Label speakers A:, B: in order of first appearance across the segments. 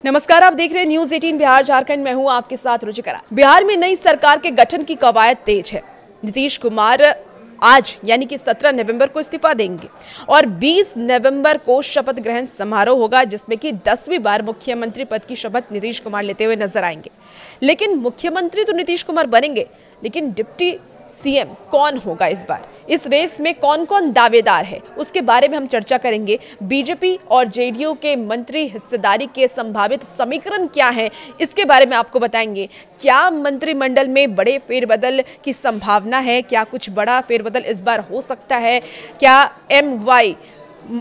A: नमस्कार, आप देख रहे हैं न्यूज 18 बिहार झारखंड। मैं हूं आपके साथ रुचिकरा। बिहार में नई सरकार के गठन की कवायद तेज है। नीतीश कुमार आज यानी कि 17 नवंबर को इस्तीफा देंगे और 20 नवंबर को शपथ ग्रहण समारोह होगा, जिसमें कि 10वीं बार मुख्यमंत्री पद की शपथ नीतीश कुमार लेते हुए नजर आएंगे। लेकिन मुख्यमंत्री तो नीतीश कुमार बनेंगे, लेकिन डिप्टी सीएम कौन होगा इस बार? इस रेस में कौन कौन दावेदार है, उसके बारे में हम चर्चा करेंगे। बीजेपी और जेडीयू के मंत्री हिस्सेदारी के संभावित समीकरण क्या है, इसके बारे में आपको बताएंगे। क्या मंत्रिमंडल में बड़े फेरबदल की संभावना है? क्या कुछ बड़ा फेरबदल इस बार हो सकता है? क्या MY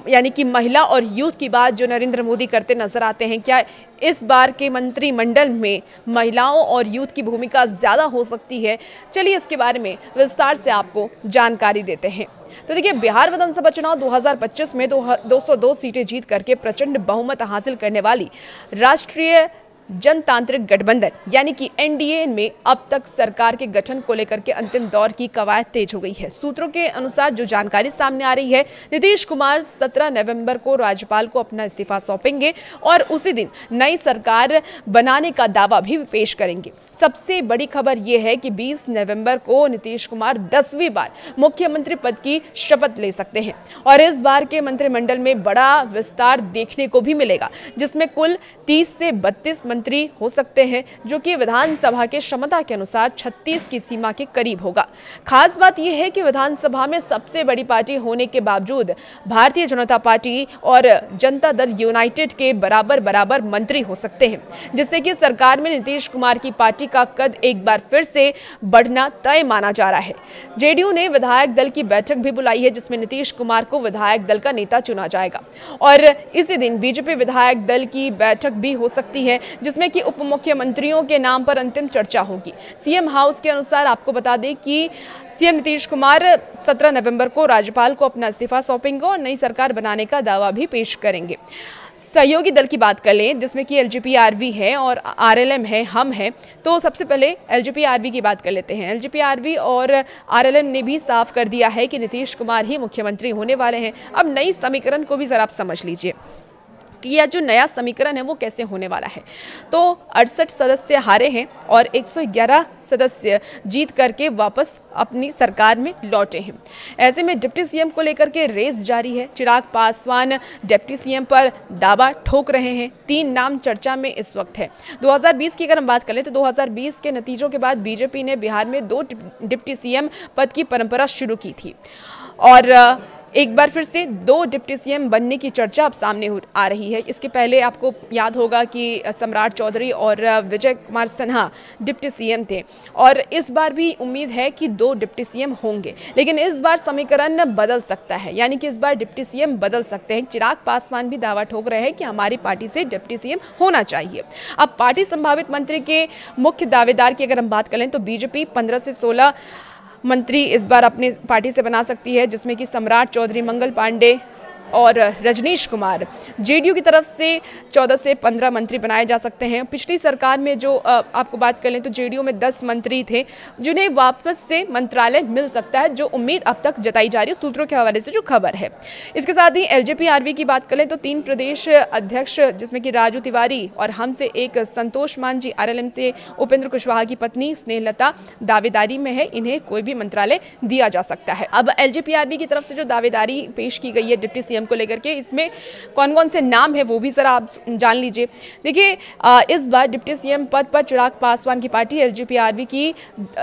A: यानी कि महिला और यूथ की बात जो नरेंद्र मोदी करते नजर आते हैं, क्या इस बार के मंत्रिमंडल में महिलाओं और यूथ की भूमिका ज्यादा हो सकती है? चलिए इसके बारे में विस्तार से आपको जानकारी देते हैं। तो देखिए, बिहार विधानसभा चुनाव 2025 में 202 सीटें जीत करके प्रचंड बहुमत हासिल करने वाली राष्ट्रीय जनतांत्रिक गठबंधन यानी कि NDA में अब तक सरकार के गठन को लेकर के अंतिम दौर की कवायद तेज हो गई है। सूत्रों के अनुसार जो जानकारी सामने आ रही है, नीतीश कुमार 17 नवंबर को राज्यपाल को अपना इस्तीफा सौंपेंगे और उसी दिन नई सरकार बनाने का दावा भी पेश करेंगे। सबसे बड़ी खबर यह है कि 20 नवंबर को नीतीश कुमार 10वीं बार मुख्यमंत्री पद की शपथ ले सकते हैं और इस बार के मंत्रिमंडल में बड़ा विस्तार देखने को भी मिलेगा, जिसमें कुल 30 से 32 मंत्री हो सकते हैं, जो कि विधानसभा के क्षमता के अनुसार 36 की सीमा के करीब होगा। खास बात यह है कि विधानसभा में सबसे बड़ी पार्टी होने के बावजूद भारतीय जनता पार्टी और जनता दल यूनाइटेड के बराबर मंत्री हो सकते हैं, जिससे कि सरकार में नीतीश कुमार की पार्टी का कद एक बार फिर से बढ़ना तय माना जा रहा है। जेडीयू ने विधायक दल की बैठक भी बुलाई है, जिसमें नीतीश कुमार को विधायक दल का नेता चुना जाएगा और इसी दिन बीजेपी विधायक दल की बैठक भी हो सकती है, जिसमें कि उप मुख्यमंत्रियों के नाम पर अंतिम चर्चा होगी। सीएम हाउस के अनुसार आपको बता दें कि सीएम नीतीश कुमार 17 नवंबर को राज्यपाल को अपना इस्तीफा सौंपेंगे और नई सरकार बनाने का दावा भी पेश करेंगे। सहयोगी दल की बात कर लें, जिसमें कि LGP-RV है और RLM है, हम है। तो सबसे पहले LGP-RV की बात कर लेते हैं। LGP-RV और RLM ने भी साफ कर दिया है कि नीतीश कुमार ही मुख्यमंत्री होने वाले हैं। अब नई समीकरण को भी जरा आप समझ लीजिए कि यह जो नया समीकरण है वो कैसे होने वाला है। तो 68 सदस्य हारे हैं और 111 सदस्य जीत करके वापस अपनी सरकार में लौटे हैं। ऐसे में डिप्टी सीएम को लेकर के रेस जारी है। चिराग पासवान डिप्टी सीएम पर दावा ठोक रहे हैं। 3 नाम चर्चा में इस वक्त है। 2020 की अगर हम बात करें तो 2020 के नतीजों के बाद बीजेपी ने बिहार में 2 डिप्टी सीएम पद की परंपरा शुरू की थी और एक बार फिर से 2 डिप्टी सीएम बनने की चर्चा अब सामने आ रही है। इसके पहले आपको याद होगा कि सम्राट चौधरी और विजय कुमार सिन्हा डिप्टी सीएम थे और इस बार भी उम्मीद है कि 2 डिप्टी सीएम होंगे, लेकिन इस बार समीकरण बदल सकता है, यानी कि इस बार डिप्टी सीएम बदल सकते हैं। चिराग पासवान भी दावा ठोक रहे हैं कि हमारी पार्टी से डिप्टी सीएम होना चाहिए। अब पार्टी संभावित मंत्री के मुख्य दावेदार की अगर हम बात करें तो बीजेपी 15 से 16 मंत्री इस बार अपनी पार्टी से बना सकती है, जिसमें कि सम्राट चौधरी, मंगल पांडे और रजनीश कुमार। जेडीयू की तरफ से 14 से 15 मंत्री बनाए जा सकते हैं। पिछली सरकार में जो आपको बात कर लें तो जेडीयू में 10 मंत्री थे, जिन्हें वापस से मंत्रालय मिल सकता है, जो उम्मीद अब तक जताई जा रही है सूत्रों के हवाले से जो खबर है। इसके साथ ही LGP-RV की बात करें तो 3 प्रदेश अध्यक्ष, जिसमें कि राजू तिवारी और हमसे एक संतोष मांझी, RLM से उपेंद्र कुशवाहा की पत्नी स्नेहलता दावेदारी में है। इन्हें कोई भी मंत्रालय दिया जा सकता है। अब LGP-RV की तरफ से जो दावेदारी पेश की गई है डिप्टी सीएम को लेकर के, इसमें कौन कौन से नाम है वो भी जरा आप जान लीजिए। देखिए, इस बार डिप्टी सीएम पद पर चिराग पासवान की पार्टी LGP-RV की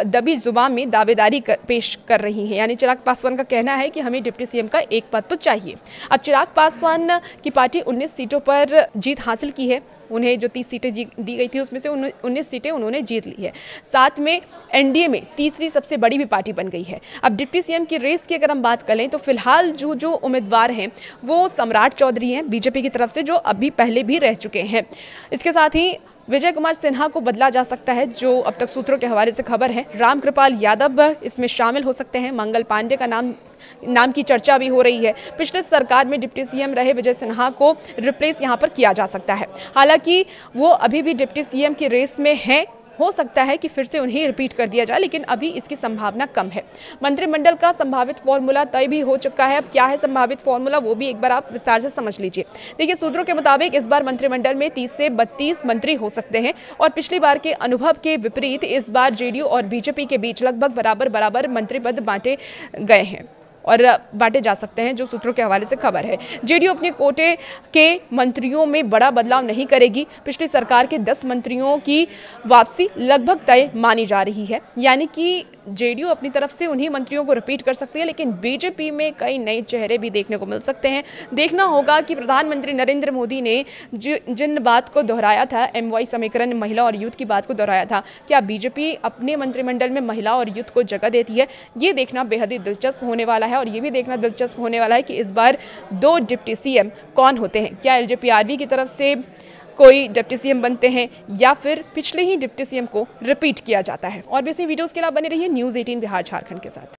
A: दबी जुबान में दावेदारी पेश कर रही है। यानी चिराग पासवान का कहना है कि हमें डिप्टी सीएम का एक पद तो चाहिए। अब चिराग पासवान की पार्टी 19 सीटों पर जीत हासिल की है। उन्हें जो 30 सीटें दी गई थी उसमें से 19 सीटें उन्होंने जीत ली है। साथ में NDA में तीसरी सबसे बड़ी भी पार्टी बन गई है। अब डिप्टी सीएम की रेस की अगर हम बात करें तो फिलहाल जो उम्मीदवार हैं वो सम्राट चौधरी हैं बीजेपी की तरफ से, जो अभी पहले भी रह चुके हैं। इसके साथ ही विजय कुमार सिन्हा को बदला जा सकता है, जो अब तक सूत्रों के हवाले से खबर है। रामकृपाल यादव इसमें शामिल हो सकते हैं। मंगल पांडे का नाम की चर्चा भी हो रही है। पिछले सरकार में डिप्टी सीएम रहे विजय सिन्हा को रिप्लेस यहां पर किया जा सकता है। हालांकि वो अभी भी डिप्टी सीएम की रेस में हैं हो सकता है कि फिर से उन्हें रिपीट कर दिया जाए, लेकिन अभी इसकी संभावना कम है। मंत्रिमंडल का संभावित फॉर्मूला तय भी हो चुका है। अब क्या है संभावित फॉर्मूला, वो भी एक बार आप विस्तार से समझ लीजिए। देखिए, सूत्रों के मुताबिक इस बार मंत्रिमंडल में 30 से 32 मंत्री हो सकते हैं और पिछली बार के अनुभव के विपरीत इस बार जेडीयू और बीजेपी के बीच लगभग बराबर बराबर मंत्री पद बांटे गए हैं और बांटे जा सकते हैं, जो सूत्रों के हवाले से खबर है। जेडीयू अपने कोटे के मंत्रियों में बड़ा बदलाव नहीं करेगी। पिछली सरकार के 10 मंत्रियों की वापसी लगभग तय मानी जा रही है, यानी कि जेडीयू अपनी तरफ से उन्हीं मंत्रियों को रिपीट कर सकती है, लेकिन बीजेपी में कई नए चेहरे भी देखने को मिल सकते हैं। देखना होगा कि प्रधानमंत्री नरेंद्र मोदी ने जिन बात को दोहराया था, MY समीकरण, महिला और यूथ की बात को दोहराया था, क्या बीजेपी अपने मंत्रिमंडल में महिला और यूथ को जगह देती है? ये देखना बेहद ही दिलचस्प होने वाला है। और ये भी देखना दिलचस्प होने वाला है कि इस बार 2 डिप्टी CM कौन होते हैं। क्या LJPRB की तरफ से कोई डिप्टी CM बनते हैं या फिर पिछले ही डिप्टी CM को रिपीट किया जाता है। और भी ऐसी वीडियोस के लिए बने रहिए न्यूज़ 18 बिहार झारखंड के साथ।